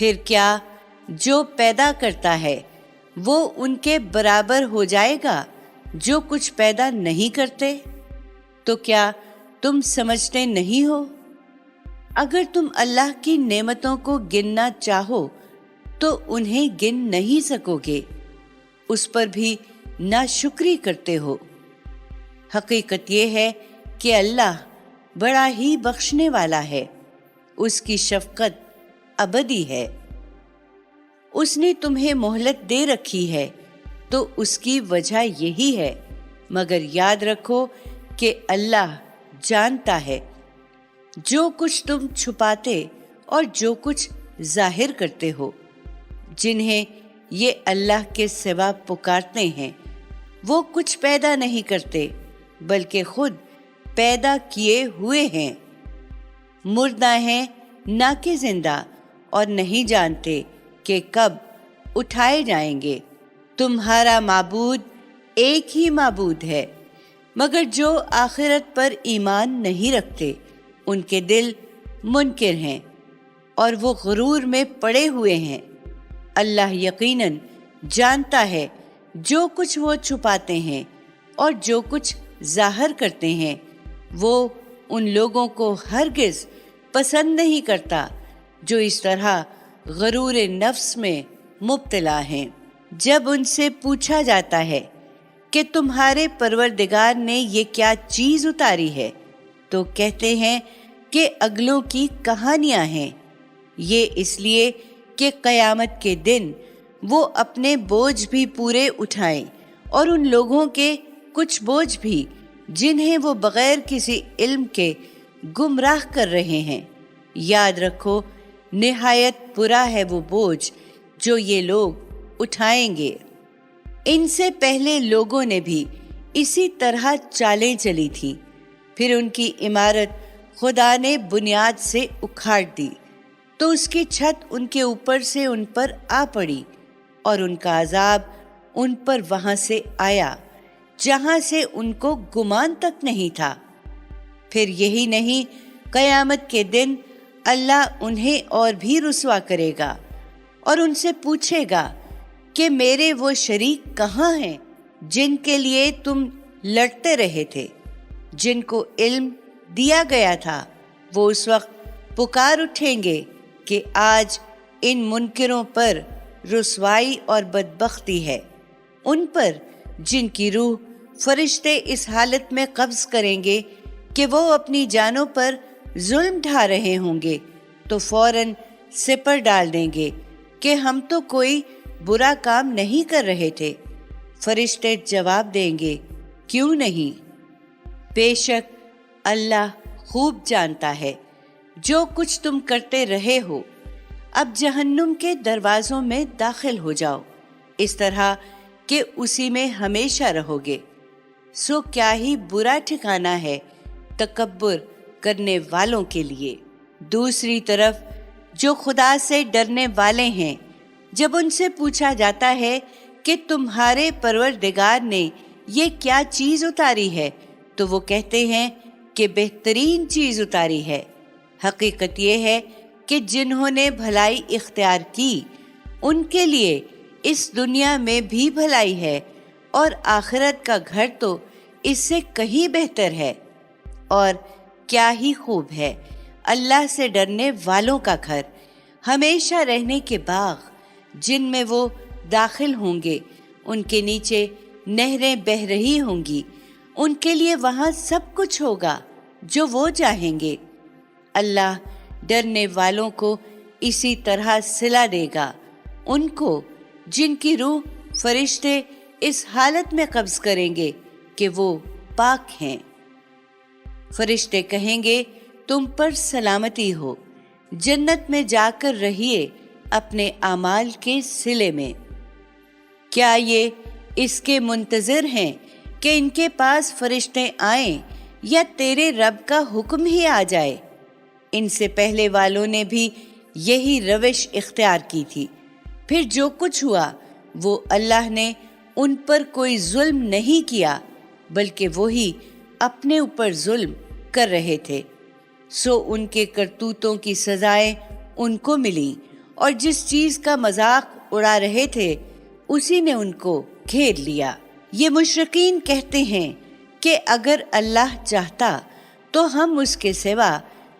پھر کیا جو پیدا کرتا ہے وہ ان کے برابر ہو جائے گا جو کچھ پیدا نہیں کرتے؟ تو کیا تم سمجھتے نہیں ہو؟ اگر تم اللہ کی نعمتوں کو گننا چاہو تو انہیں گن نہیں سکو گے، اس پر بھی ناشکری کرتے ہو۔ حقیقت یہ ہے کہ اللہ بڑا ہی بخشنے والا ہے، اس کی شفقت ابدی ہے۔ اس نے تمہیں مہلت دے رکھی ہے تو اس کی وجہ یہی ہے، مگر یاد رکھو کہ اللہ جانتا ہے جو کچھ تم چھپاتے اور جو کچھ ظاہر کرتے ہو۔ جنہیں یہ اللہ کے سوا پکارتے ہیں وہ کچھ پیدا نہیں کرتے بلکہ خود پیدا کیے ہوئے ہیں۔ مردہ ہیں نہ کہ زندہ، اور نہیں جانتے کہ کب اٹھائے جائیں گے۔ تمہارا معبود ایک ہی معبود ہے، مگر جو آخرت پر ایمان نہیں رکھتے ان کے دل منکر ہیں اور وہ غرور میں پڑے ہوئے ہیں۔ اللہ یقیناً جانتا ہے جو کچھ وہ چھپاتے ہیں اور جو کچھ ظاہر کرتے ہیں۔ وہ ان لوگوں کو ہرگز پسند نہیں کرتا جو اس طرح غرور نفس میں مبتلا ہیں۔ جب ان سے پوچھا جاتا ہے کہ تمہارے پروردگار نے یہ کیا چیز اتاری ہے تو کہتے ہیں کہ اگلوں کی کہانیاں ہیں۔ یہ اس لیے کہ قیامت کے دن وہ اپنے بوجھ بھی پورے اٹھائیں اور ان لوگوں کے کچھ بوجھ بھی جنہیں وہ بغیر کسی علم کے گمراہ کر رہے ہیں۔ یاد رکھو نہایت برا ہے وہ بوجھ جو یہ لوگ اٹھائیں گے۔ ان سے پہلے لوگوں نے بھی اسی طرح چالیں چلی تھیں، پھر ان کی عمارت خدا نے بنیاد سے اکھاڑ دی تو اس کی چھت ان کے اوپر سے ان پر آ پڑی، اور ان کا عذاب ان پر وہاں سے آیا جہاں سے ان کو گمان تک نہیں تھا۔ پھر یہی نہیں، قیامت کے دن اللہ انہیں اور بھی رسوا کرے گا اور ان سے پوچھے گا کہ میرے وہ شریک کہاں ہیں جن کے لیے تم لڑتے رہے تھے؟ جن کو علم دیا گیا تھا وہ اس وقت پکار اٹھیں گے کہ آج ان منکروں پر رسوائی اور بدبختی ہے، ان پر جن کی روح فرشتے اس حالت میں قبض کریں گے کہ وہ اپنی جانوں پر ظلم ڈھا رہے ہوں گے تو فوراً سپر ڈال دیں گے کہ ہم تو کوئی برا کام نہیں کر رہے تھے۔ فرشتے جواب دیں گے کیوں نہیں؟ بے شک اللہ خوب جانتا ہے جو کچھ تم کرتے رہے ہو۔ اب جہنم کے دروازوں میں داخل ہو جاؤ، اس طرح کہ اسی میں ہمیشہ رہو گے۔ سو کیا ہی برا ٹھکانہ ہے تکبر کرنے والوں کے لیے۔ دوسری طرف جو خدا سے ڈرنے والے ہیں، جب ان سے پوچھا جاتا ہے کہ تمہارے پروردگار نے یہ کیا چیز اتاری ہے تو وہ کہتے ہیں کہ بہترین چیز اتاری ہے۔ حقیقت یہ ہے کہ جنہوں نے بھلائی اختیار کی ان کے لیے اس دنیا میں بھی بھلائی ہے، اور آخرت کا گھر تو اس سے کہیں بہتر ہے۔ اور کیا ہی خوب ہے اللہ سے ڈرنے والوں کا گھر، ہمیشہ رہنے کے باغ جن میں وہ داخل ہوں گے، ان کے نیچے نہریں بہہ رہی ہوں گی، ان کے لیے وہاں سب کچھ ہوگا جو وہ چاہیں گے۔ اللہ ڈرنے والوں کو اسی طرح صلہ دے گا، ان کو جن کی روح فرشتے اس حالت میں قبض کریں گے کہ وہ پاک ہیں۔ فرشتے کہیں گے تم پر سلامتی ہو، جنت میں جا کر رہیے اپنے اعمال کے صلے میں۔ کیا یہ اس کے منتظر ہیں کہ ان کے پاس فرشتے آئیں یا تیرے رب کا حکم ہی آ جائے؟ ان سے پہلے والوں نے بھی یہی روش اختیار کی تھی، پھر جو کچھ ہوا وہ اللہ نے ان پر کوئی ظلم نہیں کیا بلکہ وہی اپنے اوپر ظلم کر رہے تھے۔ سو ان کے کرتوتوں کی سزائیں ان کو ملی اور جس چیز کا مذاق اڑا رہے تھے اسی نے ان کو گھیر لیا۔ یہ مشرکین کہتے ہیں کہ اگر اللہ چاہتا تو ہم اس کے سوا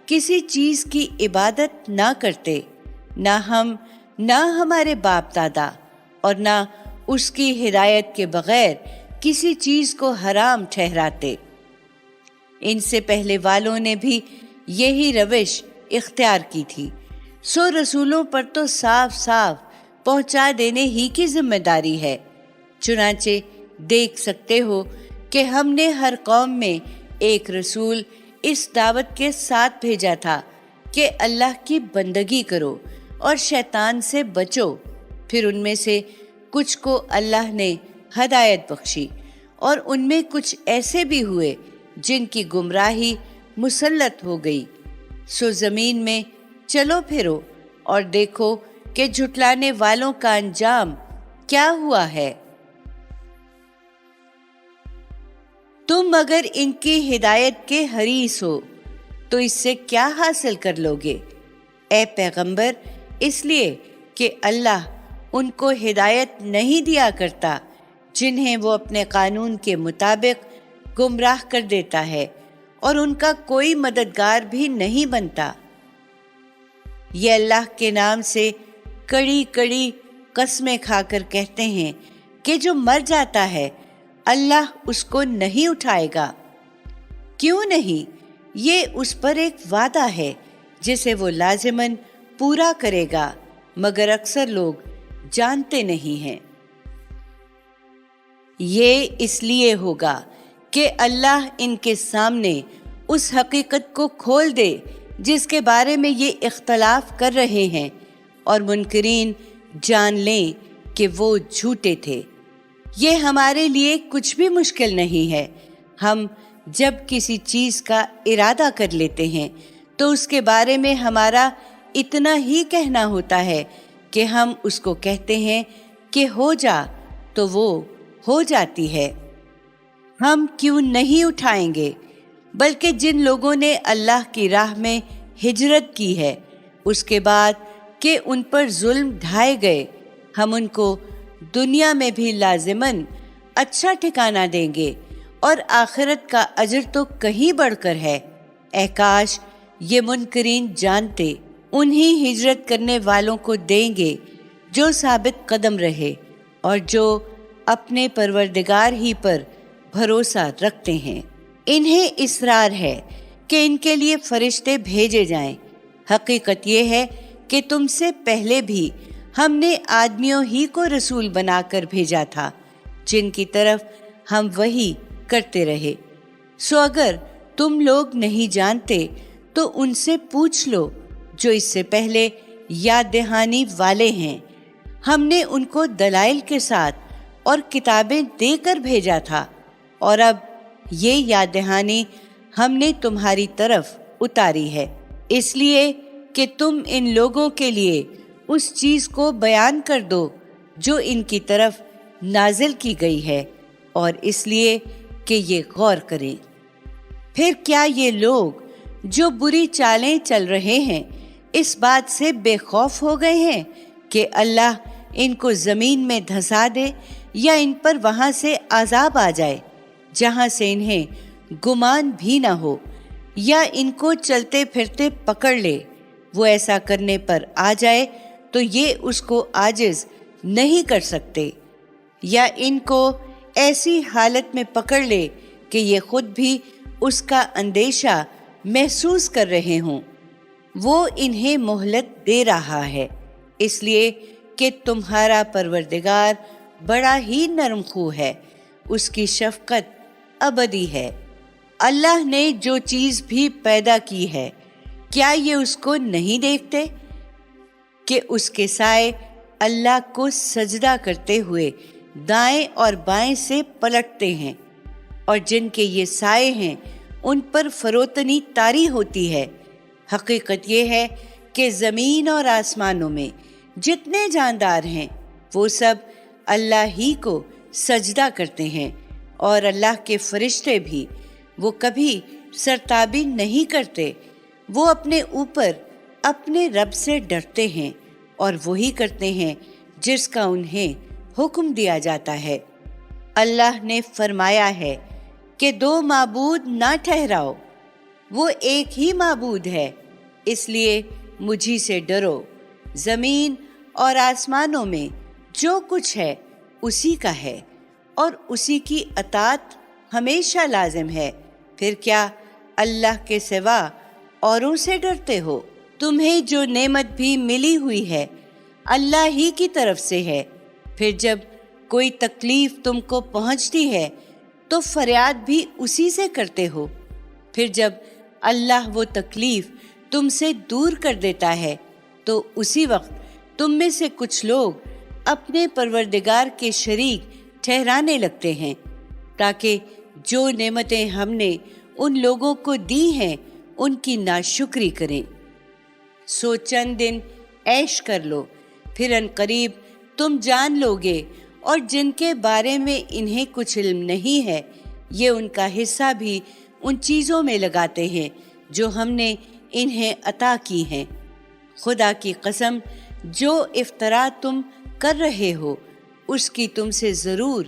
کسی چیز کی عبادت نہ کرتے، نہ ہم، نہ ہمارے باپ دادا، اور نہ اس کی ہدایت کے بغیر کسی چیز کو حرام ٹھہراتے۔ ان سے پہلے والوں نے بھی یہی روش اختیار کی تھی، سو رسولوں پر تو صاف صاف پہنچا دینے ہی کی ذمہ داری ہے۔ چنانچہ دیکھ سکتے ہو کہ ہم نے ہر قوم میں ایک رسول اس دعوت کے ساتھ بھیجا تھا کہ اللہ کی بندگی کرو اور شیطان سے بچو۔ پھر ان میں سے کچھ کو اللہ نے ہدایت بخشی اور ان میں کچھ ایسے بھی ہوئے جن کی گمراہی مسلط ہو گئی۔ سو زمین میں چلو پھرو اور دیکھو کہ جھٹلانے والوں کا انجام کیا ہوا ہے۔ تم اگر ان کی ہدایت کے حریص ہو تو اس سے کیا حاصل کر لوگے؟ اے پیغمبر، اس لیے کہ اللہ ان کو ہدایت نہیں دیا کرتا جنہیں وہ اپنے قانون کے مطابق گمراہ کر دیتا ہے، اور ان کا کوئی مددگار بھی نہیں بنتا۔ یہ اللہ کے نام سے کڑی کڑی قسمیں کھا کر کہتے ہیں کہ جو مر جاتا ہے اللہ اس کو نہیں اٹھائے گا۔ کیوں نہیں؟ یہ اس پر ایک وعدہ ہے جسے وہ لازماً پورا کرے گا، مگر اکثر لوگ جانتے نہیں ہیں۔ یہ اس لیے ہوگا کہ اللہ ان کے سامنے اس حقیقت کو کھول دے جس کے بارے میں یہ اختلاف کر رہے ہیں، اور منکرین جان لیں کہ وہ جھوٹے تھے۔ یہ ہمارے لیے کچھ بھی مشکل نہیں ہے۔ ہم جب کسی چیز کا ارادہ کر لیتے ہیں تو اس کے بارے میں ہمارا اتنا ہی کہنا ہوتا ہے کہ ہم اس کو کہتے ہیں کہ ہو جا، تو وہ ہو جاتی ہے۔ ہم کیوں نہیں اٹھائیں گے؟ بلکہ جن لوگوں نے اللہ کی راہ میں ہجرت کی ہے، اس کے بعد کہ ان پر ظلم ڈھائے گئے، ہم ان کو دنیا میں بھی لازماً اچھا ٹھکانہ دیں گے، اور آخرت کا اجر تو کہیں بڑھ کر ہے۔ اے کاش یہ منکرین جانتے، انہی ہجرت کرنے والوں کو دیں گے جو ثابت قدم رہے اور جو اپنے پروردگار ہی پر بھروسہ رکھتے ہیں۔ انہیں اصرار ہے کہ ان کے لیے فرشتے بھیجے جائیں۔ حقیقت یہ ہے کہ تم سے پہلے بھی ہم نے آدمیوں ہی کو رسول بنا کر بھیجا تھا جن کی طرف ہم وحی کرتے رہے۔ سو اگر تم لوگ نہیں جانتے تو ان سے پوچھ لو جو اس سے پہلے یاد دہانی والے ہیں۔ ہم نے ان کو دلائل کے ساتھ اور کتابیں دے کر بھیجا تھا، اور اب یہ یاد دہانی ہم نے تمہاری طرف اتاری ہے، اس لیے کہ تم ان لوگوں کے لیے اس چیز کو بیان کر دو جو ان کی طرف نازل کی گئی ہے، اور اس لیے کہ یہ غور کریں۔ پھر کیا یہ لوگ جو بری چالیں چل رہے ہیں اس بات سے بے خوف ہو گئے ہیں کہ اللہ ان کو زمین میں دھسا دے یا ان پر وہاں سے عذاب آ جائے جہاں سے انہیں گمان بھی نہ ہو، یا ان کو چلتے پھرتے پکڑ لے؟ وہ ایسا کرنے پر آ جائے تو یہ اس کو عاجز نہیں کر سکتے، یا ان کو ایسی حالت میں پکڑ لے کہ یہ خود بھی اس کا اندیشہ محسوس کر رہے ہوں۔ وہ انہیں مہلت دے رہا ہے، اس لیے کہ تمہارا پروردگار بڑا ہی نرم خو ہے، اس کی شفقت ابدی ہے۔ اللہ نے جو چیز بھی پیدا کی ہے، کیا یہ اس کو نہیں دیکھتے کہ اس کے سائے اللہ کو سجدہ کرتے ہوئے دائیں اور بائیں سے پلٹتے ہیں، اور جن کے یہ سائے ہیں ان پر فروتنی طاری ہوتی ہے۔ حقیقت یہ ہے کہ زمین اور آسمانوں میں جتنے جاندار ہیں وہ سب اللہ ہی کو سجدہ کرتے ہیں، اور اللہ کے فرشتے بھی، وہ کبھی سرتابی نہیں کرتے۔ وہ اپنے اوپر اپنے رب سے ڈرتے ہیں اور وہی کرتے ہیں جس کا انہیں حکم دیا جاتا ہے۔ اللہ نے فرمایا ہے کہ دو معبود نہ ٹھہراؤ، وہ ایک ہی معبود ہے، اس لیے مجھی سے ڈرو۔ زمین اور آسمانوں میں جو کچھ ہے اسی کا ہے اور اسی کی اطاعت ہمیشہ لازم ہے۔ پھر کیا اللہ کے سوا اوروں سے ڈرتے ہو؟ تمہیں جو نعمت بھی ملی ہوئی ہے اللہ ہی کی طرف سے ہے۔ پھر جب کوئی تکلیف تم کو پہنچتی ہے تو فریاد بھی اسی سے کرتے ہو۔ پھر جب اللہ وہ تکلیف تم سے دور کر دیتا ہے تو اسی وقت تم میں سے کچھ لوگ اپنے پروردگار کے شریک ٹھہرانے لگتے ہیں تاکہ جو نعمتیں ہم نے ان لوگوں کو دی ہیں ان کی ناشکری کریں۔ سو چند دن عیش کر لو، پھر عنقریب تم جان لوگے، اور جن کے بارے میں انہیں کچھ علم نہیں ہے یہ ان کا حصہ بھی ان چیزوں میں لگاتے ہیں جو ہم نے انہیں عطا کی ہیں۔ خدا کی قسم، جو افطرا تم کر رہے ہو اس کی تم سے ضرور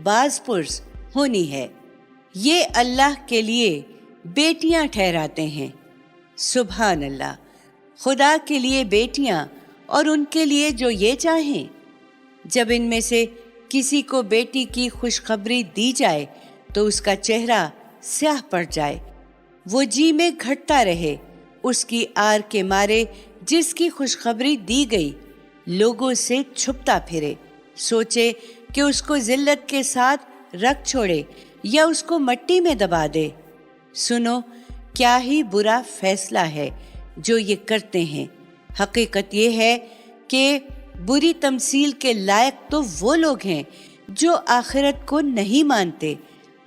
باز پرس ہونی ہے۔ یہ اللہ کے لیے بیٹیاں ٹھہراتے ہیں۔ سبحان اللہ، خدا کے لیے بیٹیاں اور ان کے لیے جو یہ چاہیں۔ جب ان میں سے کسی کو بیٹی کی خوشخبری دی جائے تو اس کا چہرہ سیاہ پڑ جائے، وہ جی میں گھٹتا رہے، اس کی آر کے مارے جس کی خوشخبری دی گئی لوگوں سے چھپتا پھرے، سوچے کہ اس کو ذلت کے ساتھ رکھ چھوڑے یا اس کو مٹی میں دبا دے۔ سنو، کیا ہی برا فیصلہ ہے جو یہ کرتے ہیں۔ حقیقت یہ ہے کہ بری تمثیل کے لائق تو وہ لوگ ہیں جو آخرت کو نہیں مانتے۔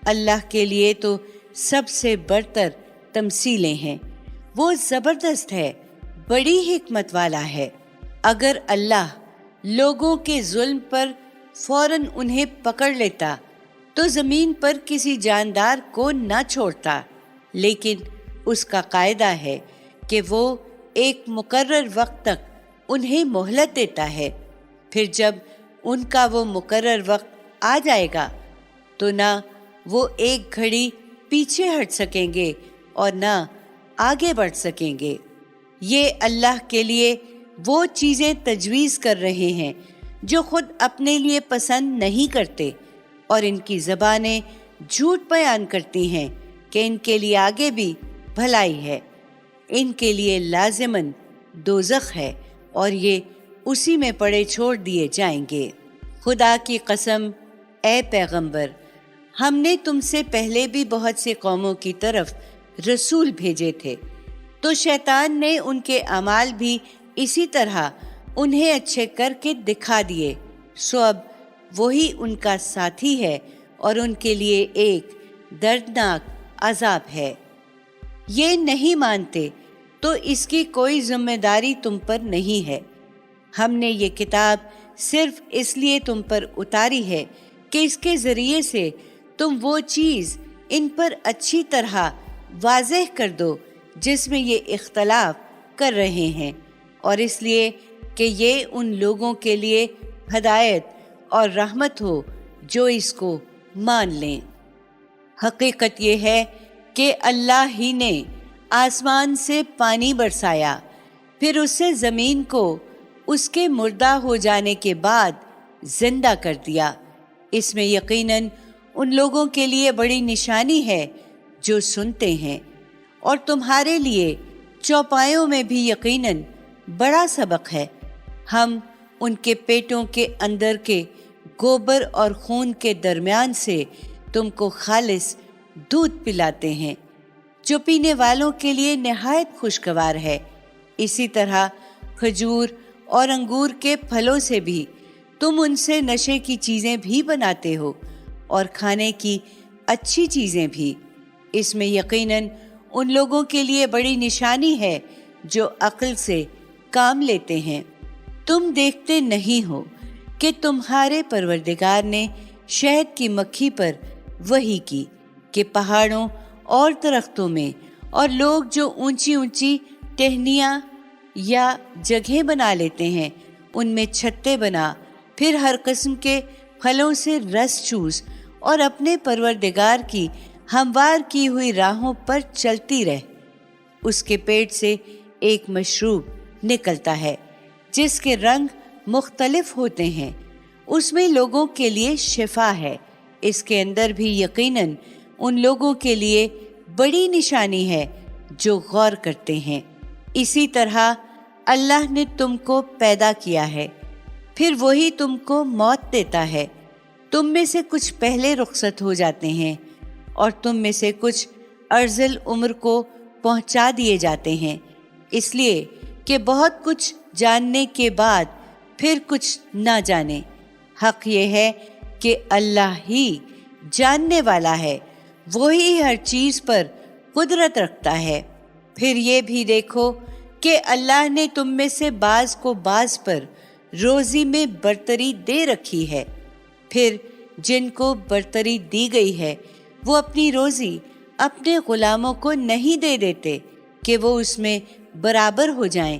اللہ کے لیے تو سب سے برتر تمثیلیں ہیں، وہ زبردست ہے، بڑی حکمت والا ہے۔ اگر اللہ لوگوں کے ظلم پر فوراً انہیں پکڑ لیتا تو زمین پر کسی جاندار کو نہ چھوڑتا، لیکن اس کا قاعدہ ہے کہ وہ ایک مقرر وقت تک انہیں مہلت دیتا ہے، پھر جب ان کا وہ مقرر وقت آ جائے گا تو نہ وہ ایک گھڑی پیچھے ہٹ سکیں گے اور نہ آگے بڑھ سکیں گے۔ یہ اللہ کے لیے وہ چیزیں تجویز کر رہے ہیں جو خود اپنے لیے پسند نہیں کرتے، اور ان کی زبانیں جھوٹ بیان کرتی ہیں کہ ان کے لیے آگے بھی بھلائی ہے۔ ان کے لیے لازماً دوزخ ہے اور یہ اسی میں پڑے چھوڑ دیے جائیں گے۔ خدا کی قسم، اے پیغمبر، ہم نے تم سے پہلے بھی بہت سی قوموں کی طرف رسول بھیجے تھے، تو شیطان نے ان کے اعمال بھی اسی طرح انہیں اچھے کر کے دکھا دیے، سو اب وہی ان کا ساتھی ہے اور ان کے لیے ایک دردناک عذاب ہے۔ یہ نہیں مانتے تو اس کی کوئی ذمہ داری تم پر نہیں ہے۔ ہم نے یہ کتاب صرف اس لیے تم پر اتاری ہے کہ اس کے ذریعے سے تم وہ چیز ان پر اچھی طرح واضح کر دو جس میں یہ اختلاف کر رہے ہیں، اور اس لیے کہ یہ ان لوگوں کے لیے ہدایت اور رحمت ہو جو اس کو مان لیں۔ حقیقت یہ ہے کہ اللہ ہی نے آسمان سے پانی برسایا، پھر اس سے زمین کو اس کے مردہ ہو جانے کے بعد زندہ کر دیا۔ اس میں یقیناً ان لوگوں کے لیے بڑی نشانی ہے جو سنتے ہیں، اور تمہارے لیے چوپایوں میں بھی یقیناً بڑا سبق ہے۔ ہم ان کے پیٹوں کے اندر کے گوبر اور خون کے درمیان سے تم کو خالص دودھ پلاتے ہیں جو پینے والوں کے لیے نہایت خوشگوار ہے۔ اسی طرح کھجور اور انگور کے پھلوں سے بھی تم ان سے نشے کی چیزیں بھی بناتے ہو اور کھانے کی اچھی چیزیں بھی۔ اس میں یقیناً ان لوگوں کے لیے بڑی نشانی ہے جو عقل سے کام لیتے ہیں۔ تم دیکھتے نہیں ہو کہ تمہارے پروردگار نے شہد کی مکھی پر وحی کی کہ پہاڑوں اور درختوں میں اور لوگ جو اونچی اونچی ٹہنیاں یا جگہیں بنا لیتے ہیں ان میں چھتے بنا، پھر ہر قسم کے پھلوں سے رس چوس اور اپنے پروردگار کی ہموار کی ہوئی راہوں پر چلتی رہ۔ اس کے پیٹ سے ایک مشروب نکلتا ہے جس کے رنگ مختلف ہوتے ہیں، اس میں لوگوں کے لیے شفا ہے۔ اس کے اندر بھی یقیناً ان لوگوں کے لیے بڑی نشانی ہے جو غور کرتے ہیں۔ اسی طرح اللہ نے تم کو پیدا کیا ہے، پھر وہی تم کو موت دیتا ہے۔ تم میں سے کچھ پہلے رخصت ہو جاتے ہیں اور تم میں سے کچھ ارذل عمر کو پہنچا دیے جاتے ہیں، اس لیے کہ بہت کچھ جاننے کے بعد پھر کچھ نہ جانے۔ حق یہ ہے کہ اللہ ہی جاننے والا ہے، وہی ہر چیز پر قدرت رکھتا ہے۔ پھر یہ بھی دیکھو کہ اللہ نے تم میں سے بعض کو بعض پر روزی میں برتری دے رکھی ہے۔ پھر جن کو برتری دی گئی ہے وہ اپنی روزی اپنے غلاموں کو نہیں دے دیتے کہ وہ اس میں برابر ہو جائیں،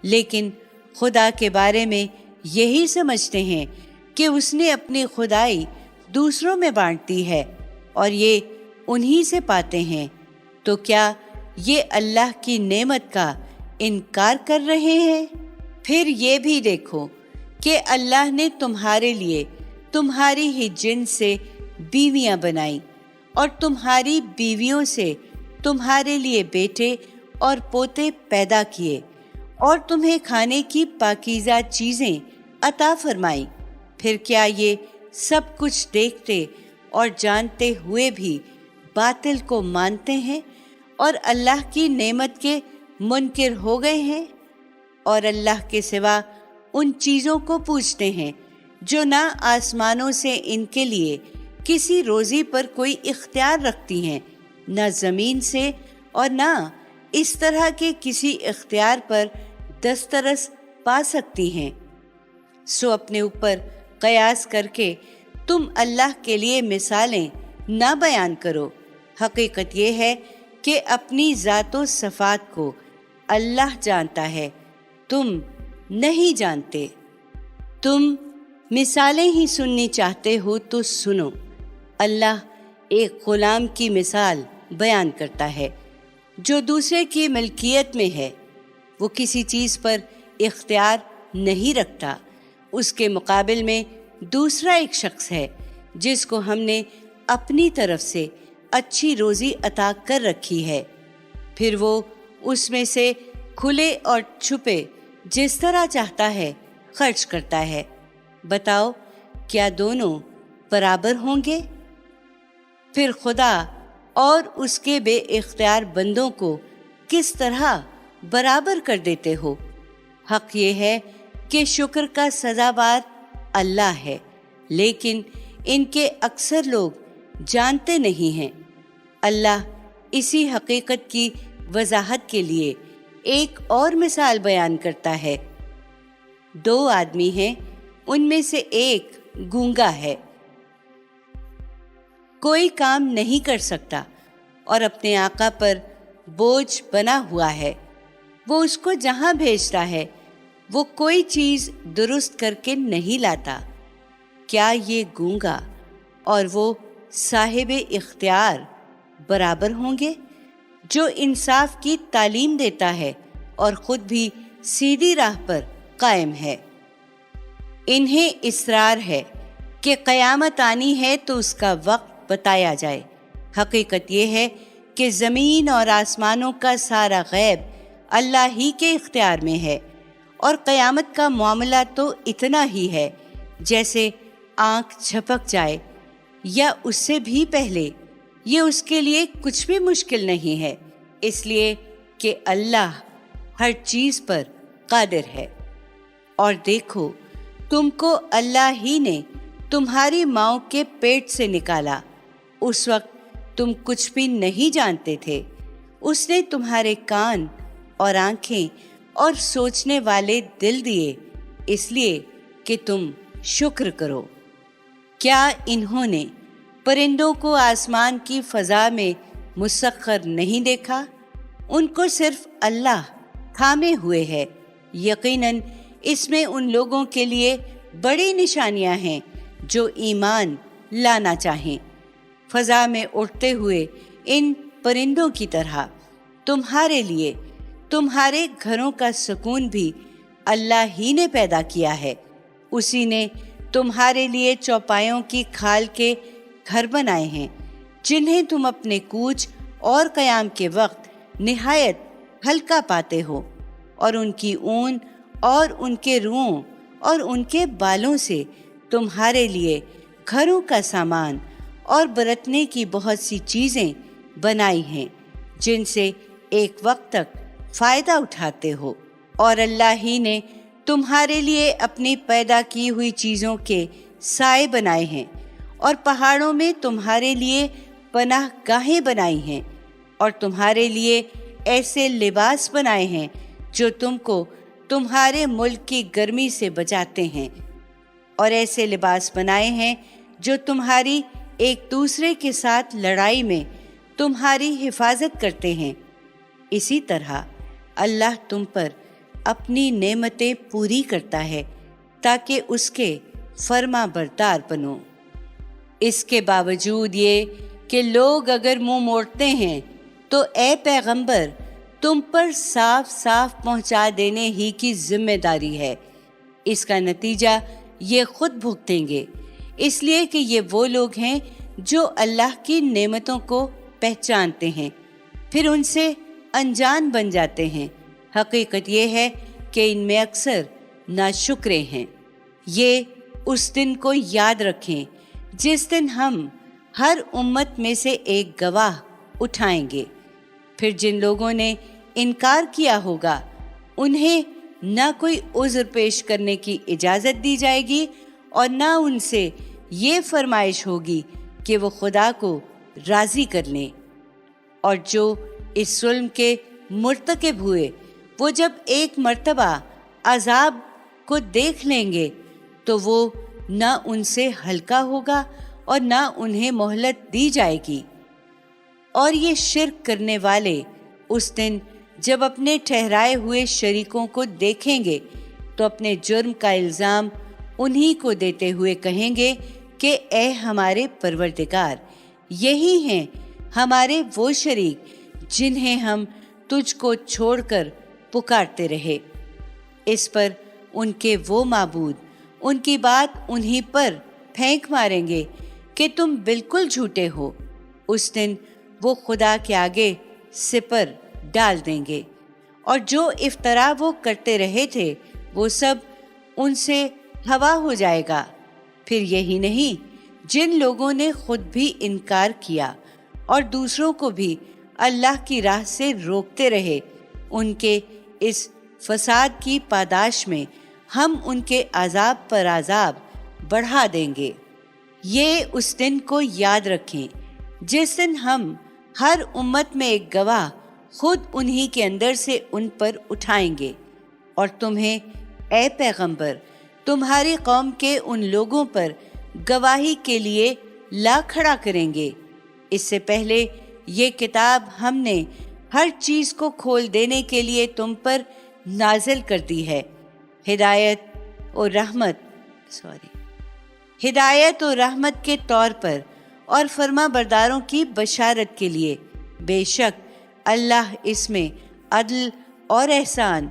لیکن خدا کے بارے میں یہی سمجھتے ہیں کہ اس نے اپنی خدائی دوسروں میں بانٹی ہے اور یہ انہی سے پاتے ہیں۔ تو کیا یہ اللہ کی نعمت کا انکار کر رہے ہیں؟ پھر یہ بھی دیکھو کہ اللہ نے تمہارے لیے تمہاری ہی جنس سے بیویاں بنائیں اور تمہاری بیویوں سے تمہارے لیے بیٹے اور پوتے پیدا کیے اور تمہیں کھانے کی پاکیزہ چیزیں عطا فرمائیں۔ پھر کیا یہ سب کچھ دیکھتے اور جانتے ہوئے بھی باطل کو مانتے ہیں اور اللہ کی نعمت کے منکر ہو گئے ہیں اور اللہ کے سوا ان چیزوں کو پوجتے ہیں جو نہ آسمانوں سے ان کے لیے کسی روزی پر کوئی اختیار رکھتی ہیں، نہ زمین سے اور نہ اس طرح کے کسی اختیار پر دسترس پا سکتی ہیں۔ سو اپنے اوپر قیاس کر کے تم اللہ کے لیے مثالیں نہ بیان کرو۔ حقیقت یہ ہے کہ اپنی ذات و صفات کو اللہ جانتا ہے، تم نہیں جانتے۔ تم مثالیں ہی سننی چاہتے ہو تو سنو۔ اللہ ایک غلام کی مثال بیان کرتا ہے جو دوسرے کی ملکیت میں ہے، وہ کسی چیز پر اختیار نہیں رکھتا۔ اس کے مقابل میں دوسرا ایک شخص ہے جس کو ہم نے اپنی طرف سے اچھی روزی عطا کر رکھی ہے، پھر وہ اس میں سے کھلے اور چھپے جس طرح چاہتا ہے خرچ کرتا ہے۔ بتاؤ کیا دونوں برابر ہوں گے؟ پھر خدا اور اس کے بے اختیار بندوں کو کس طرح برابر کر دیتے ہو؟ حق یہ ہے کہ شکر کا سزاوار اللہ ہے، لیکن ان کے اکثر لوگ جانتے نہیں ہیں۔ اللہ اسی حقیقت کی وضاحت کے لیے ایک اور مثال بیان کرتا ہے۔ دو آدمی ہیں، ان میں سے ایک گونگا ہے، کوئی کام نہیں کر سکتا اور اپنے آقا پر بوجھ بنا ہوا ہے۔ وہ اس کو جہاں بھیجتا ہے وہ کوئی چیز درست کر کے نہیں لاتا۔ کیا یہ گونگا اور وہ صاحب اختیار برابر ہوں گے جو انصاف کی تعلیم دیتا ہے اور خود بھی سیدھی راہ پر قائم ہے؟ انہیں اصرار ہے کہ قیامت آنی ہے تو اس کا وقت بتایا جائے۔ حقیقت یہ ہے کہ زمین اور آسمانوں کا سارا غیب اللہ ہی کے اختیار میں ہے، اور قیامت کا معاملہ تو اتنا ہی ہے جیسے آنکھ جھپک جائے یا اس سے بھی پہلے۔ یہ اس کے لیے کچھ بھی مشکل نہیں ہے، اس لیے کہ اللہ ہر چیز پر قادر ہے۔ اور دیکھو تم کو اللہ ہی نے تمہاری ماؤں کے پیٹ سے نکالا، اس وقت تم کچھ بھی نہیں جانتے تھے۔ اس نے تمہارے کان اور آنکھیں اور سوچنے والے دل دیے، اس لیے کہ تم شکر کرو۔ کیا انہوں نے پرندوں کو آسمان کی فضا میں مسخر نہیں دیکھا؟ ان کو صرف اللہ تھامے ہوئے ہے۔ یقیناً اس میں ان لوگوں کے لیے بڑی نشانیاں ہیں جو ایمان لانا چاہیں۔ فضا میں اڑتے ہوئے ان پرندوں کی طرح تمہارے لیے تمہارے گھروں کا سکون بھی اللہ ہی نے پیدا کیا ہے۔ اسی نے تمہارے لیے چوپایوں کی کھال کے گھر بنائے ہیں جنہیں تم اپنے کوچ اور قیام کے وقت نہایت ہلکا پاتے ہو، اور ان کی اون اور ان کے روؤں اور ان کے بالوں سے تمہارے لیے گھروں کا سامان اور برتنے کی بہت سی چیزیں بنائی ہیں جن سے ایک وقت تک فائدہ اٹھاتے ہو۔ اور اللہ ہی نے تمہارے لیے اپنی پیدا کی ہوئی چیزوں کے سائے بنائے ہیں اور پہاڑوں میں تمہارے لیے پناہ گاہیں بنائی ہیں، اور تمہارے لیے ایسے لباس بنائے ہیں جو تم کو تمہارے ملک کی گرمی سے بچاتے ہیں، اور ایسے لباس بنائے ہیں جو تمہاری ایک دوسرے کے ساتھ لڑائی میں تمہاری حفاظت کرتے ہیں۔ اسی طرح اللہ تم پر اپنی نعمتیں پوری کرتا ہے تاکہ اس کے فرما بردار بنو۔ اس کے باوجود یہ کہ لوگ اگر منہ موڑتے ہیں تو اے پیغمبر تم پر صاف صاف پہنچا دینے ہی کی ذمہ داری ہے۔ اس کا نتیجہ یہ خود بھگتیں گے، اس لیے کہ یہ وہ لوگ ہیں جو اللہ کی نعمتوں کو پہچانتے ہیں پھر ان سے انجان بن جاتے ہیں۔ حقیقت یہ ہے کہ ان میں اکثر ناشکرے ہیں۔ یہ اس دن کو یاد رکھیں جس دن ہم ہر امت میں سے ایک گواہ اٹھائیں گے، پھر جن لوگوں نے انکار کیا ہوگا انہیں نہ کوئی عذر پیش کرنے کی اجازت دی جائے گی اور نہ ان سے یہ فرمائش ہوگی کہ وہ خدا کو راضی کر لیں۔ اور جو اس ظلم کے مرتکب ہوئے وہ جب ایک مرتبہ عذاب کو دیکھ لیں گے تو وہ نہ ان سے ہلکا ہوگا اور نہ انہیں مہلت دی جائے گی۔ اور یہ شرک کرنے والے اس دن جب اپنے ٹھہرائے ہوئے شریکوں کو دیکھیں گے تو اپنے جرم کا الزام انہی کو دیتے ہوئے کہیں گے کہ اے ہمارے پروردگار، یہی ہیں ہمارے وہ شریک جنہیں ہم تجھ کو چھوڑ کر پکارتے رہے۔ اس پر ان کے وہ معبود ان کی بات انہی پر پھینک ماریں گے کہ تم بالکل جھوٹے ہو۔ اس دن وہ خدا کے آگے سپر ڈال دیں گے، اور جو افطرا وہ کرتے رہے تھے وہ سب ان سے ہوا ہو جائے گا۔ پھر یہی نہیں، جن لوگوں نے خود بھی انکار کیا اور دوسروں کو بھی اللہ کی راہ سے روکتے رہے، ان کے اس فساد کی پاداش میں ہم ان کے عذاب پر عذاب بڑھا دیں گے۔ یہ اس دن کو یاد رکھیں جس دن ہم ہر امت میں ایک گواہ خود انہی کے اندر سے ان پر اٹھائیں گے، اور تمہیں اے پیغمبر تمہاری قوم کے ان لوگوں پر گواہی کے لیے لا کھڑا کریں گے۔ اس سے پہلے یہ کتاب ہم نے ہر چیز کو کھول دینے کے لیے تم پر نازل کر دی ہے، ہدایت اور رحمت کے طور پر اور فرما برداروں کی بشارت کے لیے۔ بے شک اللہ اس میں عدل اور احسان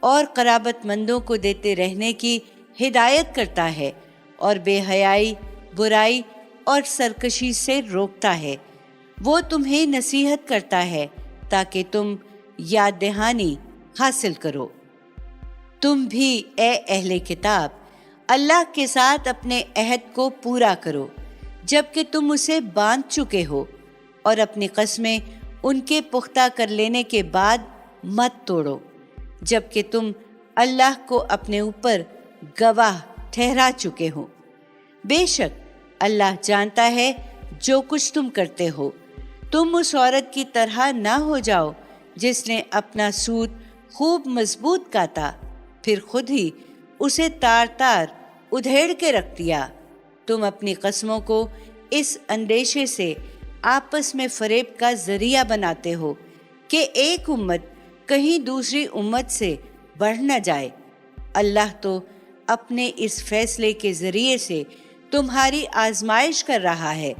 اور قرابت مندوں کو دیتے رہنے کی ہدایت کرتا ہے، اور بے حیائی، برائی اور سرکشی سے روکتا ہے۔ وہ تمہیں نصیحت کرتا ہے تاکہ تم یاد دہانی حاصل کرو۔ تم بھی اے اہل کتاب اللہ کے ساتھ اپنے عہد کو پورا کرو جبکہ تم اسے باندھ چکے ہو، اور اپنی قسمیں ان کے پختہ کر لینے کے بعد مت توڑو جبکہ تم اللہ کو اپنے اوپر گواہ ٹھہرا چکے ہو۔ بے شک اللہ جانتا ہے جو کچھ تم کرتے ہو۔ تم اس عورت کی طرح نہ ہو جاؤ جس نے اپنا سوت خوب مضبوط کاتا پھر خود ہی اسے تار تار ادھیڑ کے رکھ دیا۔ تم اپنی قسموں کو اس اندیشے سے آپس میں فریب کا ذریعہ بناتے ہو کہ ایک امت کہیں دوسری امت سے بڑھ نہ جائے۔ اللہ تو اپنے اس فیصلے کے ذریعے سے تمہاری آزمائش کر رہا ہے۔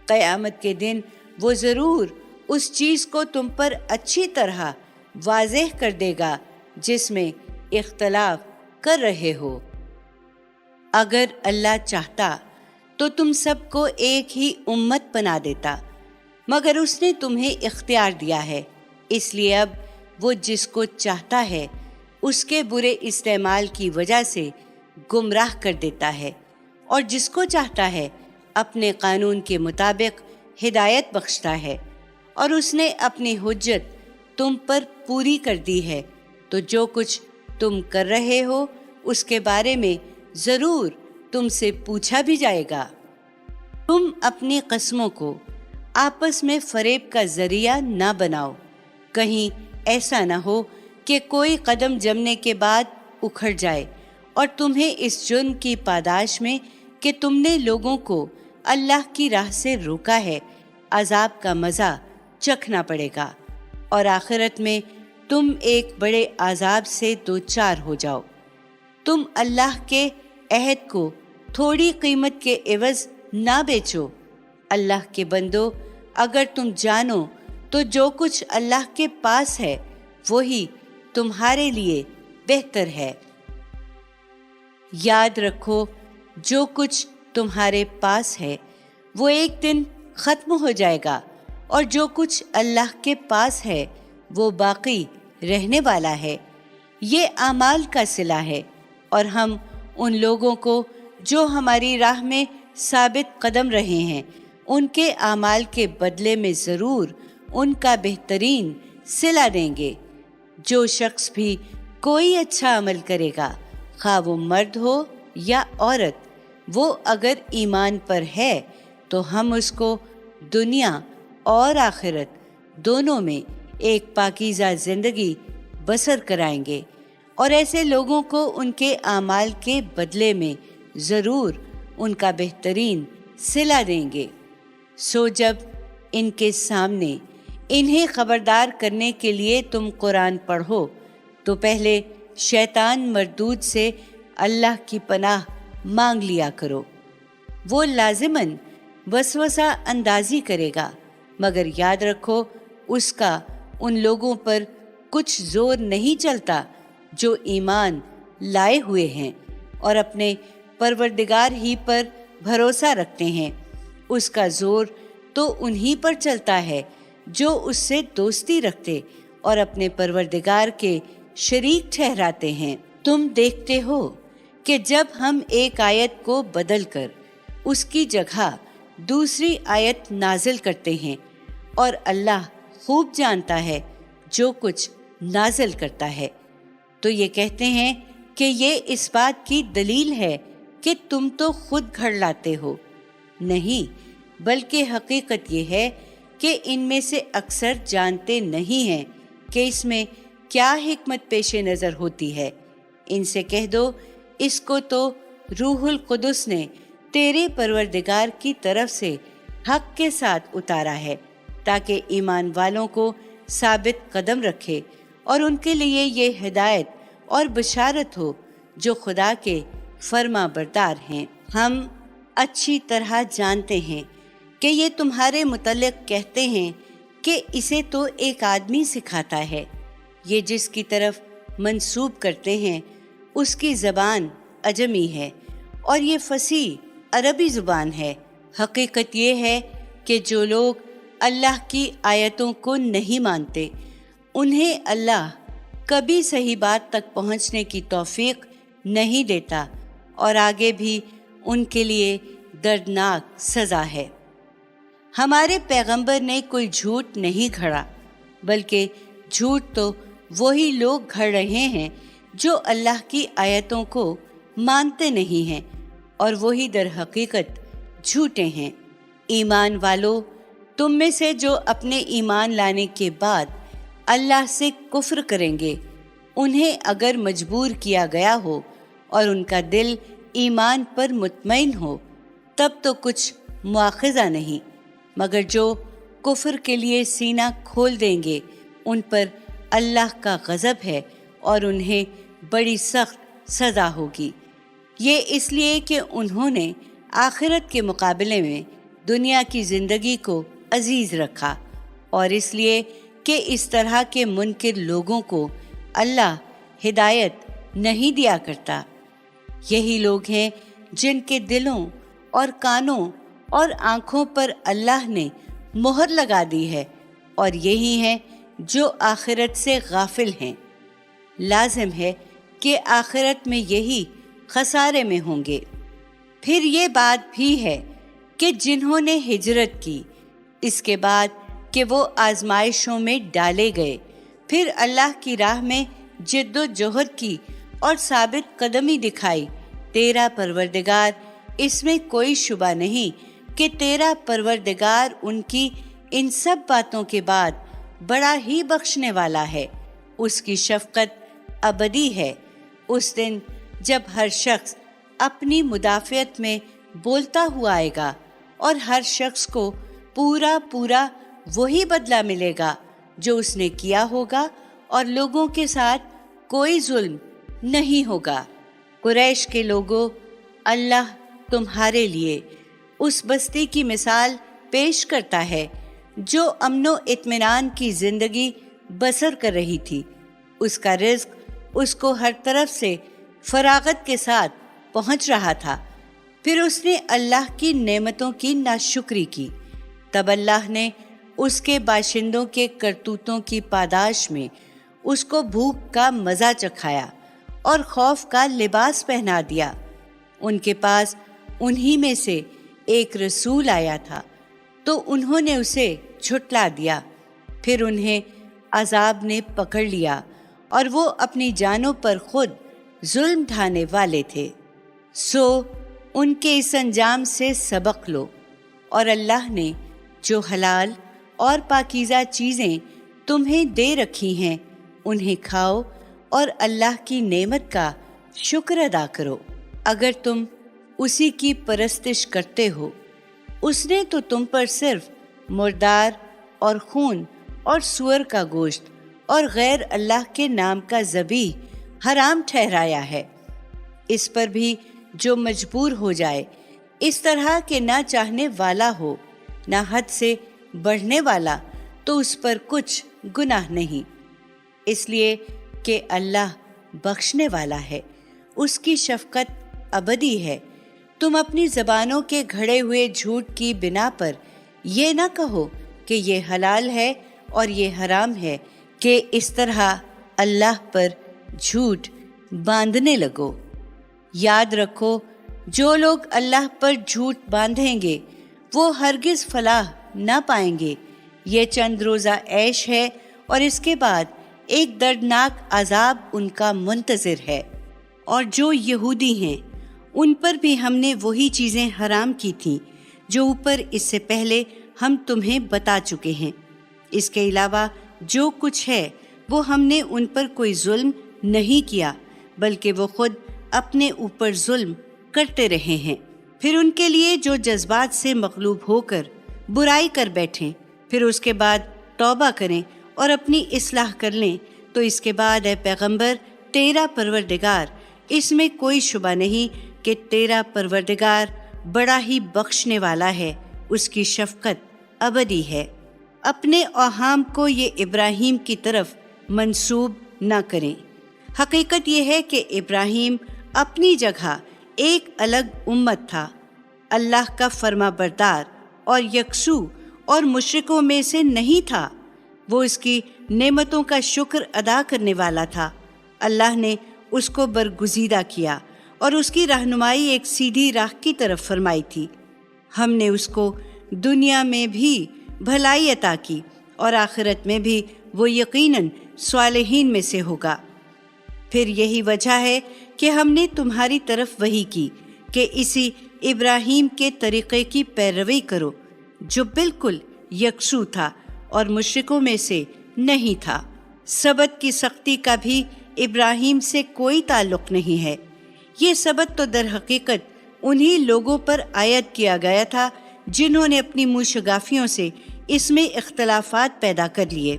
قیامت کے دن وہ ضرور اس چیز کو تم پر اچھی طرح واضح کر دے گا جس میں اختلاف کر رہے ہو۔ اگر اللہ چاہتا تو تم سب کو ایک ہی امت بنا دیتا، مگر اس نے تمہیں اختیار دیا ہے، اس لیے اب وہ جس کو چاہتا ہے اس کے برے استعمال کی وجہ سے گمراہ کر دیتا ہے، اور جس کو چاہتا ہے اپنے قانون کے مطابق ہدایت بخشتا ہے۔ اور اس نے اپنی حجت تم پر پوری کر دی ہے، تو جو کچھ تم کر رہے ہو اس کے بارے میں ضرور تم سے پوچھا بھی جائے گا۔ تم اپنی قسموں کو آپس میں فریب کا ذریعہ نہ بناؤ، کہیں ایسا نہ ہو کہ کوئی قدم جمنے کے بعد اکھڑ جائے اور تمہیں اس جرم کی پاداش میں کہ تم نے لوگوں کو اللہ کی راہ سے روکا ہے عذاب کا مزہ چکھنا پڑے گا، اور آخرت میں تم ایک بڑے عذاب سے دوچار ہو جاؤ۔ تم اللہ کے عہد کو تھوڑی قیمت کے عوض نہ بیچو۔ اللہ کے بندو، اگر تم جانو تو جو کچھ اللہ کے پاس ہے وہی تمہارے لیے بہتر ہے۔ یاد رکھو جو کچھ تمہارے پاس ہے وہ ایک دن ختم ہو جائے گا، اور جو کچھ اللہ کے پاس ہے وہ باقی رہنے والا ہے۔ یہ اعمال کا صلہ ہے، اور ہم ان لوگوں کو جو ہماری راہ میں ثابت قدم رہے ہیں ان کے اعمال کے بدلے میں ضرور ان کا بہترین صلہ دیں گے۔ جو شخص بھی کوئی اچھا عمل کرے گا، خواہ وہ مرد ہو یا عورت، وہ اگر ایمان پر ہے تو ہم اس کو دنیا اور آخرت دونوں میں ایک پاکیزہ زندگی بسر کرائیں گے، اور ایسے لوگوں کو ان کے اعمال کے بدلے میں ضرور ان کا بہترین صلہ دیں گے۔ سو جب ان کے سامنے انہیں خبردار کرنے کے لیے تم قرآن پڑھو تو پہلے شیطان مردود سے اللہ کی پناہ مانگ لیا کرو۔ وہ لازماً وسوسہ اندازی کرے گا، مگر یاد رکھو اس کا ان لوگوں پر کچھ زور نہیں چلتا جو ایمان لائے ہوئے ہیں اور اپنے پروردگار ہی پر بھروسہ رکھتے ہیں۔ اس کا زور تو انہی پر چلتا ہے جو اس سے دوستی رکھتے اور اپنے پروردگار کے شریک ٹھہراتے ہیں۔ تم دیکھتے ہو کہ جب ہم ایک آیت کو بدل کر اس کی جگہ دوسری آیت نازل کرتے ہیں، اور اللہ خوب جانتا ہے جو کچھ نازل کرتا ہے، تو یہ کہتے ہیں کہ یہ اس بات کی دلیل ہے کہ تم تو خود گھڑ لاتے ہو۔ نہیں، بلکہ حقیقت یہ ہے کہ ان میں سے اکثر جانتے نہیں ہیں کہ اس میں کیا حکمت پیش نظر ہوتی ہے۔ ان سے کہہ دو، اس کو تو روح القدس نے تیرے پروردگار کی طرف سے حق کے ساتھ اتارا ہے، تاکہ ایمان والوں کو ثابت قدم رکھے اور ان کے لیے یہ ہدایت اور بشارت ہو جو خدا کے فرما بردار ہیں۔ ہم اچھی طرح جانتے ہیں کہ یہ تمہارے متعلق کہتے ہیں کہ اسے تو ایک آدمی سکھاتا ہے۔ یہ جس کی طرف منسوب کرتے ہیں اس کی زبان عجمی ہے اور یہ فصیح عربی زبان ہے۔ حقیقت یہ ہے کہ جو لوگ اللہ کی آیتوں کو نہیں مانتے انہیں اللہ کبھی صحیح بات تک پہنچنے کی توفیق نہیں دیتا، اور آگے بھی ان کے لیے دردناک سزا ہے۔ ہمارے پیغمبر نے کوئی جھوٹ نہیں گھڑا، بلکہ جھوٹ تو وہی لوگ گھڑ رہے ہیں جو اللہ کی آیتوں کو مانتے نہیں ہیں، اور وہی در حقیقت جھوٹے ہیں۔ ایمان والو، تم میں سے جو اپنے ایمان لانے کے بعد اللہ سے کفر کریں گے، انہیں اگر مجبور کیا گیا ہو اور ان کا دل ایمان پر مطمئن ہو تب تو کچھ مواخذہ نہیں، مگر جو کفر کے لیے سینہ کھول دیں گے ان پر اللہ کا غضب ہے اور انہیں بڑی سخت سزا ہوگی۔ یہ اس لیے کہ انہوں نے آخرت کے مقابلے میں دنیا کی زندگی کو عزیز رکھا، اور اس لیے کہ اس طرح کے منکر لوگوں کو اللہ ہدایت نہیں دیا کرتا۔ یہی لوگ ہیں جن کے دلوں اور کانوں اور آنکھوں پر اللہ نے مہر لگا دی ہے، اور یہی ہیں جو آخرت سے غافل ہیں۔ لازم ہے کہ آخرت میں یہی خسارے میں ہوں گے۔ پھر یہ بات بھی ہے کہ جنہوں نے ہجرت کی اس کے بعد کہ وہ آزمائشوں میں ڈالے گئے، پھر اللہ کی راہ میں جد و جہد کی اور ثابت قدمی دکھائی، تیرا پروردگار، اس میں کوئی شبہ نہیں کہ تیرا پروردگار ان کی ان سب باتوں کے بعد بڑا ہی بخشنے والا ہے، اس کی شفقت ابدی ہے۔ اس دن جب ہر شخص اپنی مدافعت میں بولتا ہوا آئے گا، اور ہر شخص کو پورا وہی بدلہ ملے گا جو اس نے کیا ہوگا، اور لوگوں کے ساتھ کوئی ظلم نہیں ہوگا۔ قریش کے لوگوں، اللہ تمہارے لیے اس بستی کی مثال پیش کرتا ہے جو امن و اطمینان کی زندگی بسر کر رہی تھی۔ اس کا رزق اس کو ہر طرف سے فراغت کے ساتھ پہنچ رہا تھا، پھر اس نے اللہ کی نعمتوں کی ناشکری کی، تب اللہ نے اس کے باشندوں کے کرتوتوں کی پاداش میں اس کو بھوک کا مزہ چکھایا اور خوف کا لباس پہنا دیا۔ ان کے پاس انہی میں سے ایک رسول آیا تھا تو انہوں نے اسے جھٹلا دیا، پھر انہیں عذاب نے پکڑ لیا اور وہ اپنی جانوں پر خود ظلم ڈھانے والے تھے۔ سو ان کے اس انجام سے سبق لو، اور اللہ نے جو حلال اور پاکیزہ چیزیں تمہیں دے رکھی ہیں انہیں کھاؤ اور اللہ کی نعمت کا شکر ادا کرو۔ اگر تم اسی کی پرستش کرتے ہو، اس نے تو تم پر صرف مردار اور خون اور سور کا گوشت اور غیر اللہ کے نام کا ذبیح حرام ٹھہرایا ہے۔ اس پر بھی جو مجبور ہو جائے، اس طرح کہ نہ چاہنے والا ہو نہ حد سے بڑھنے والا، تو اس پر کچھ گناہ نہیں، اس لیے کہ اللہ بخشنے والا ہے، اس کی شفقت ابدی ہے۔ تم اپنی زبانوں کے گھڑے ہوئے جھوٹ کی بنا پر یہ نہ کہو کہ یہ حلال ہے اور یہ حرام ہے، کہ اس طرح اللہ پر جھوٹ باندھنے لگو۔ یاد رکھو، جو لوگ اللہ پر جھوٹ باندھیں گے وہ ہرگز فلاح نہ پائیں گے۔ یہ چند روزہ عیش ہے اور اس کے بعد ایک دردناک عذاب ان کا منتظر ہے۔ اور جو یہودی ہیں ان پر بھی ہم نے وہی چیزیں حرام کی تھیں جو اوپر اس سے پہلے ہم تمہیں بتا چکے ہیں۔ اس کے علاوہ جو کچھ ہے وہ ہم نے ان پر کوئی ظلم نہیں کیا، بلکہ وہ خود اپنے اوپر ظلم کرتے رہے ہیں۔ پھر ان کے لیے جو جذبات سے مغلوب ہو کر برائی کر بیٹھیں، پھر اس کے بعد توبہ کریں اور اپنی اصلاح کر لیں، تو اس کے بعد اے پیغمبر، تیرا پروردگار، اس میں کوئی شبہ نہیں کہ تیرا پروردگار بڑا ہی بخشنے والا ہے، اس کی شفقت ابدی ہے۔ اپنے اوہام کو یہ ابراہیم کی طرف منسوب نہ کریں۔ حقیقت یہ ہے کہ ابراہیم اپنی جگہ ایک الگ امت تھا، اللہ کا فرما بردار اور یکسو اور مشرکوں میں سے نہیں تھا۔ وہ اس کی نعمتوں کا شکر ادا کرنے والا تھا۔ اللہ نے اس کو برگزیدہ کیا اور اس کی رہنمائی ایک سیدھی راہ کی طرف فرمائی تھی۔ ہم نے اس کو دنیا میں بھی بھلائی عطا کی اور آخرت میں بھی وہ یقیناً صالحین میں سے ہوگا۔ پھر یہی وجہ ہے کہ ہم نے تمہاری طرف وحی کی کہ اسی ابراہیم کے طریقے کی پیروی کرو جو بالکل یکسو تھا اور مشرکوں میں سے نہیں تھا۔ سبت کی سختی کا بھی ابراہیم سے کوئی تعلق نہیں ہے۔ یہ سبت تو در حقیقت انہی لوگوں پر عائد کیا گیا تھا جنہوں نے اپنی منہ شگافیوں سے اس میں اختلافات پیدا کر لیے۔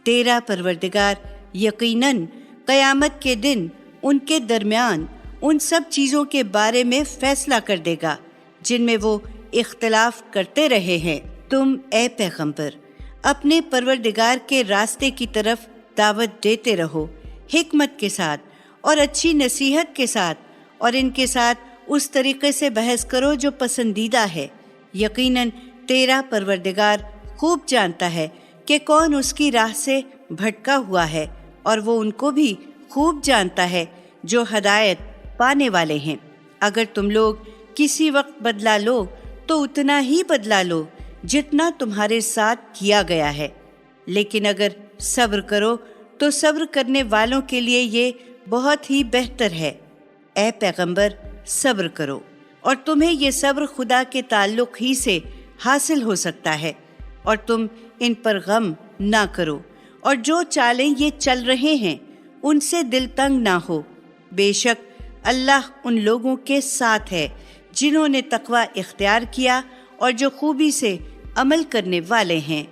تیرا پروردگار یقیناً قیامت کے دن ان کے درمیان ان سب چیزوں کے بارے میں فیصلہ کر دے گا جن میں وہ اختلاف کرتے رہے ہیں۔ تم اے پیغمبر اپنے پروردگار کے راستے کی طرف دعوت دیتے رہو، حکمت کے ساتھ اور اچھی نصیحت کے ساتھ، اور ان کے ساتھ اس طریقے سے بحث کرو جو پسندیدہ ہے۔ یقیناً تیرا پروردگار خوب جانتا ہے کہ کون اس کی راہ سے بھٹکا ہوا ہے، اور وہ ان کو بھی خوب جانتا ہے جو ہدایت پانے والے ہیں۔ اگر تم لوگ کسی وقت بدلا لو تو اتنا ہی بدلا لو جتنا تمہارے ساتھ کیا گیا ہے، لیکن اگر صبر کرو تو صبر کرنے والوں کے لیے یہ بہت ہی بہتر ہے۔ اے پیغمبر صبر کرو، اور تمہیں یہ صبر خدا کے تعلق ہی سے حاصل ہو سکتا ہے، اور تم ان پر غم نہ کرو، اور جو چالیں یہ چل رہے ہیں ان سے دل تنگ نہ ہو۔ بے شک اللہ ان لوگوں کے ساتھ ہے جنہوں نے تقوی اختیار کیا اور جو خوبی سے عمل کرنے والے ہیں۔